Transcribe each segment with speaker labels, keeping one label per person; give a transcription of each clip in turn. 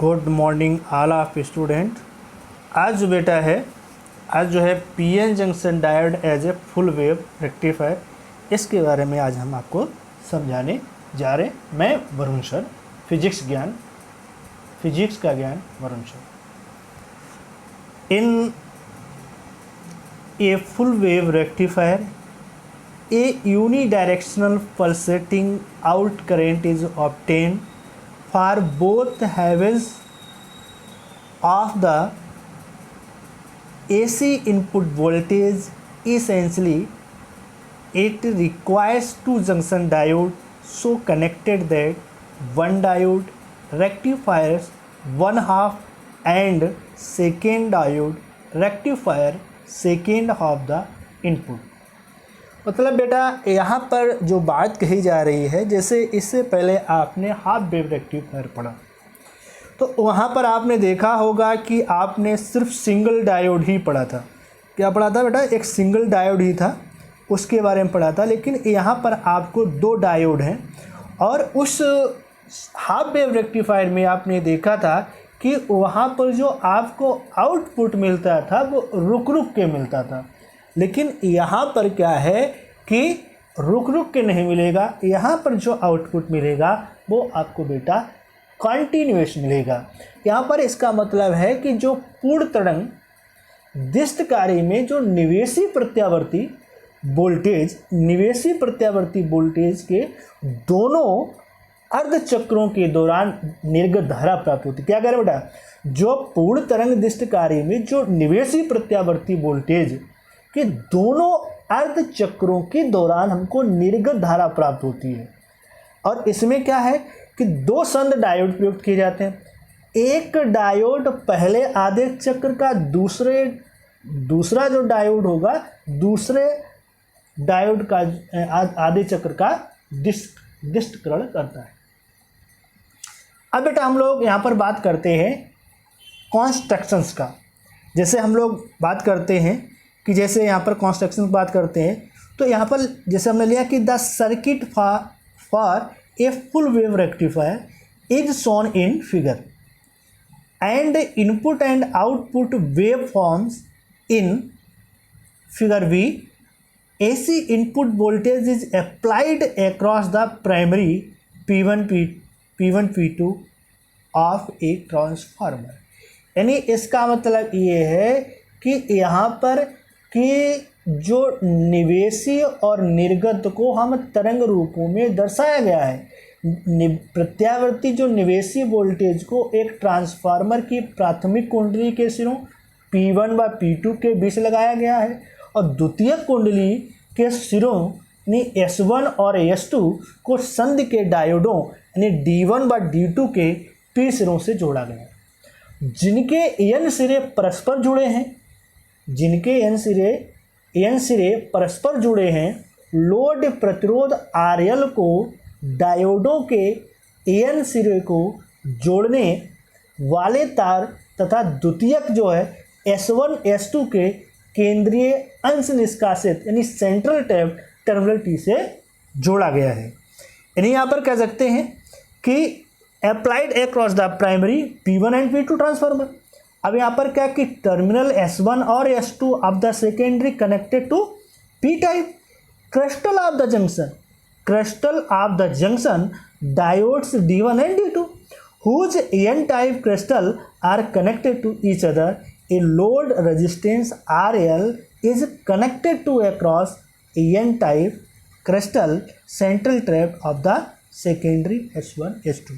Speaker 1: Good morning all of student. आज जो बेटा है, आज जो है PN junction diode as a full wave rectifier, इसके बारे में आज हम आपको समझाने जा रहे हैं। मैं वरुण सर, फिजिक्स का ज्ञान Varun sir. In A full wave rectifier a unidirectional pulsating out current is obtained for both halves of the AC input voltage. Essentially, it requires two junction diodes so connected that one diode rectifies one half and second diode rectifier second half the input. मतलब बेटा यहाँ पर जो बात कही जा रही है, जैसे इससे पहले आपने हाफ वेव रेक्टिफायर पढ़ा, तो वहाँ पर आपने देखा होगा कि आपने सिर्फ सिंगल डायोड ही पढ़ा था। क्या पढ़ा था बेटा? एक सिंगल डायोड ही था, उसके बारे में पढ़ा था। लेकिन यहाँ पर आपको दो डायोड हैं और उस हाफ वेव रेक्टिफायर में आपने देखा था कि वहाँ पर जो आपको आउटपुट मिलता था वो रुक रुक के मिलता था। लेकिन यहाँ पर क्या है कि रुक रुक के नहीं मिलेगा, यहाँ पर जो आउटपुट मिलेगा वो आपको बेटा कॉन्टीन्यूअस मिलेगा। यहाँ पर इसका मतलब है कि जो पूर्ण तरंग दिष्टकारी में जो निवेशी प्रत्यावर्ती वोल्टेज के दोनों अर्धचक्रों के दौरान निर्गत धारा प्राप्त होती है। क्या कह रहे बेटा? जो पूर्ण तरंग दिष्टकारी में जो निवेशी प्रत्यावर्ती वोल्टेज कि दोनों अर्ध चक्रों के दौरान हमको निर्गत धारा प्राप्त होती है। और इसमें क्या है कि दो संद डायोड प्रयुक्त किए जाते हैं। एक डायोड पहले आधे चक्र का, दूसरा जो डायोड होगा दूसरे डायोड का आधे चक्र का डिस्टकरण करता है। अब बेटा हम लोग यहाँ पर बात करते हैं कॉन्स्ट्रक्शंस का। जैसे हम लोग बात करते हैं कि जैसे यहाँ पर कंस्ट्रक्शन की बात करते हैं, तो यहाँ पर जैसे हमने लिया कि the circuit for a full wave rectifier is shown in figure and input and output wave forms in figure B. AC input voltage is applied across the primary P1 P2 of a transformer. यानी इसका मतलब ये है कि यहाँ पर कि जो निवेशी और निर्गत को हम तरंग रूपों में दर्शाया गया है। प्रत्यावर्ती जो निवेशी वोल्टेज को एक ट्रांसफार्मर की प्राथमिक कुंडली के सिरों P1 व P2 के बीच लगाया गया है और द्वितीयक कुंडली के सिरों यानी S1 और S2 को संध के डायोडों यानी D1 व D2 के P सिरों से जोड़ा गया है, जिनके n सिरे परस्पर जुड़े हैं। n सिरे परस्पर जुड़े हैं। लोड प्रतिरोध RL को डायोडों के n सिरे को जोड़ने वाले तार तथा द्वितीयक जो है S1 S2 के केंद्रीय अंश निष्कासित यानी सेंट्रल टैप टर्मिनल T से जोड़ा गया है। यानी यहाँ पर कह सकते हैं कि applied across the primary P1 and P2 transformer. अब यहाँ पर क्या कि टर्मिनल S1 और S2 of the secondary connected to P type crystal of the junction diodes D1 and D2 whose N type crystal are connected to each other. A load resistance RL is connected to across N type crystal central trap of the secondary S1 S2।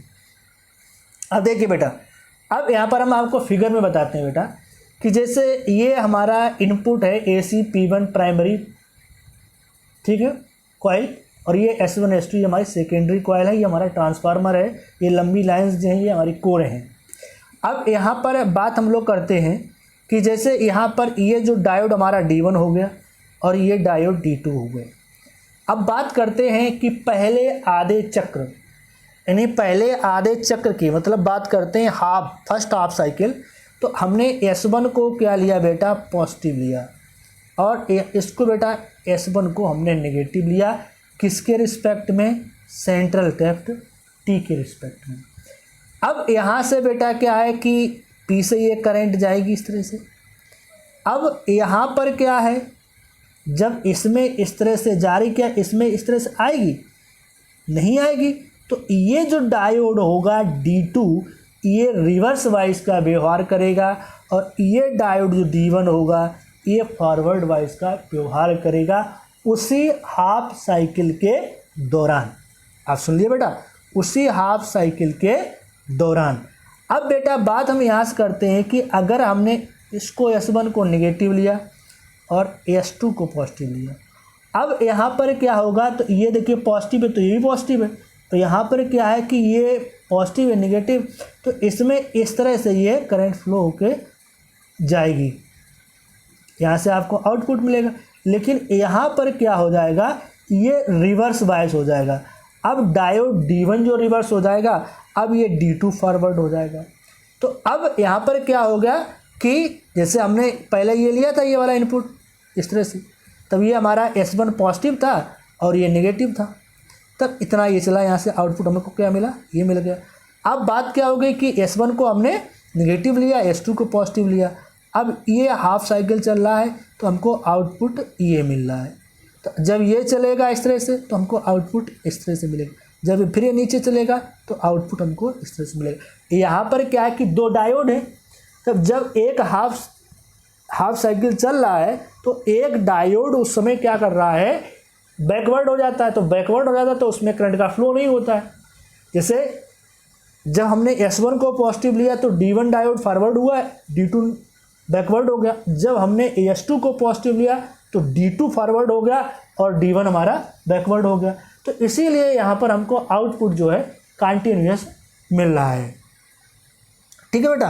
Speaker 1: अब देखिए बेटा, अब यहाँ पर हम आपको figure में बताते हैं बेटा कि जैसे ये हमारा इनपुट है AC P1 प्राइमरी, ठीक है, कॉइल, और ये S1 S2 ये हमारी सेकेंडरी कॉइल है, ये हमारा ट्रांसफार्मर है, ये लंबी लाइंस जो हैं ये हमारी कोर हैं। अब यहाँ पर बात हम लोग करते हैं कि जैसे यहाँ पर ये जो डायोड हमारा D1 हो गया और ये डायोड D2 हो गए। अब बात करते हैं कि पहले आधे चक्र यानी पहले आधे चक्र की मतलब बात करते हैं फर्स्ट हाफ साइकिल। तो हमने S1 को क्या लिया बेटा? पॉजिटिव लिया, और इसको बेटा S1 को हमने नेगेटिव लिया। किसके रिस्पेक्ट में? सेंट्रल टैप T के रिस्पेक्ट में। अब यहाँ से बेटा क्या है कि P से ये करंट जाएगी इस तरह से। अब यहाँ पर क्या है, जब इसमें इस तरह से जारी किया, इसमें इस तरह से आएगी, नहीं आएगी। तो ये जो डायोड होगा D2 ये रिवर्स वाइज का व्यवहार करेगा और ये डायोड जो D1 होगा ये फॉरवर्ड वाइज का व्यवहार करेगा उसी हाफ साइकिल के दौरान। आप सुन लिए बेटा, उसी हाफ साइकिल के दौरान। अब बेटा बात हम यहाँ से करते हैं कि अगर हमने इसको S1 को नेगेटिव लिया और S2 को पॉजिटिव लिया, अब यहाँ पर क्या होगा, तो ये देखिए पॉजिटिव है तो ये भी पॉजिटिव है, तो यहाँ पर क्या है कि ये पॉजिटिव है नेगेटिव, तो इसमें इस तरह से ये करंट फ्लो होके जाएगी, यहाँ से आपको आउटपुट मिलेगा। लेकिन यहाँ पर क्या हो जाएगा, ये रिवर्स बायस हो जाएगा। अब डायोड D1 जो रिवर्स हो जाएगा, अब ये D2 फॉरवर्ड हो जाएगा। तो अब यहाँ पर क्या हो गया कि जैसे हमने पहले ये लिया था ये वाला इनपुट इस तरह से, तब ये हमारा S1 पॉजिटिव था और ये नेगेटिव था, तब इतना ये चला, यहाँ से आउटपुट हमको क्या मिला, ये मिल गया। अब बात क्या हो गई कि S1 को हमने नेगेटिव लिया, S2 को पॉजिटिव लिया, अब ये हाफ साइकिल चल रहा है तो हमको आउटपुट ये मिल रहा है। तो जब ये चलेगा इस तरह से तो हमको आउटपुट इस तरह से मिलेगा, जब फिर ये नीचे चलेगा तो आउटपुट हमको इस तरह से मिलेगा। यहाँ पर क्या है कि दो डायोड है, तब जब एक हाफ साइकिल चल रहा है तो एक डायोड उस समय क्या कर रहा है, बैकवर्ड हो जाता है। तो बैकवर्ड हो जाता है तो उसमें करंट का फ्लो नहीं होता है। जैसे जब हमने S1 को पॉजिटिव लिया तो D1 डायोड फॉरवर्ड हुआ है, D2 बैकवर्ड हो गया। जब हमने S2 को पॉजिटिव लिया तो D2 फॉरवर्ड हो गया और D1 हमारा बैकवर्ड हो गया। तो इसीलिए यहाँ पर हमको आउटपुट जो है कंटिन्यूअस मिल रहा है। ठीक है बेटा,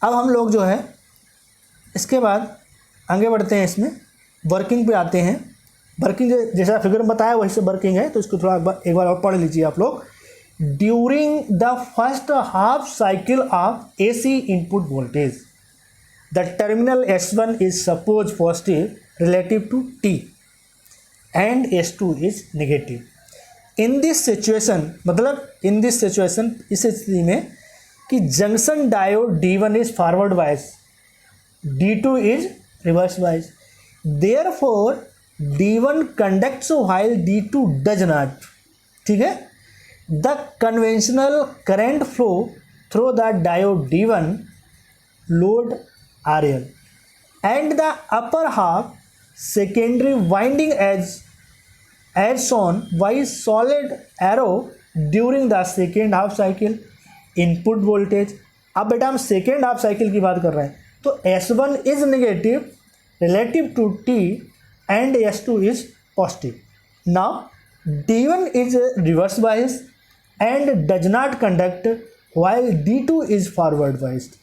Speaker 1: अब हम लोग जो है इसके बाद आगे बढ़ते हैं, इसमें वर्किंग पे आते हैं। वर्किंग जैसा फिगर में बताया वही से वर्किंग है, तो इसको थोड़ा एक बार और पढ़ लीजिए आप लोग। During the first half cycle of AC input voltage the terminal S1 is suppose positive relative to T and S2 is negative. In this situation, मतलब in this situation इस स्थिति में कि junction diode D1 is forward bias, D2 is reverse bias. Therefore D1 conducts while D2 does not. ठीक है, the conventional current flow through the diode D1 load RL and the upper half secondary winding as shown by solid arrow during the second half cycle input voltage। अब बेटा हम second half cycle की बात कर रहे हैं, तो S1 is negative relative to T and S2 is positive. Now D1 is reverse bias and does not conduct while D2 is forward biased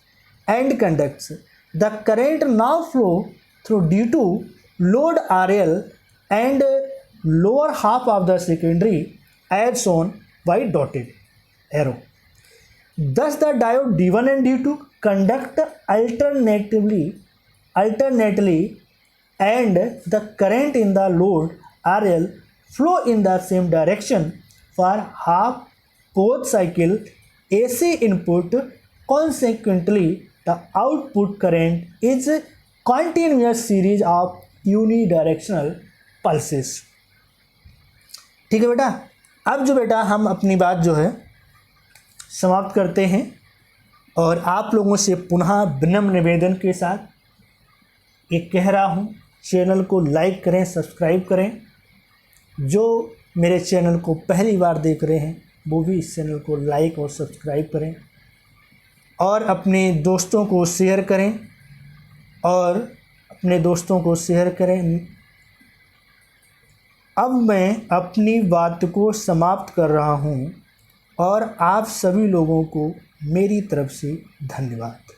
Speaker 1: and conducts। The current now flow through D2 load RL and lower half of the secondary as shown by dotted arrow. Thus the diode D1 and D2 conduct alternately and the current in the load RL flow in the same direction for half both cycle AC input. Consequently the output current is continuous series of unidirectional pulses। ठीक है बेटा, अब जो बेटा हम अपनी बात जो है समाप्त करते हैं और आप लोगों से पुनः विनम्र निवेदन के साथ ये कह रहा हूँ, चैनल को लाइक करें, सब्सक्राइब करें। जो मेरे चैनल को पहली बार देख रहे हैं वो भी इस चैनल को लाइक और सब्सक्राइब करें और अपने दोस्तों को शेयर करें अब मैं अपनी बात को समाप्त कर रहा हूँ और आप सभी लोगों को मेरी तरफ से धन्यवाद।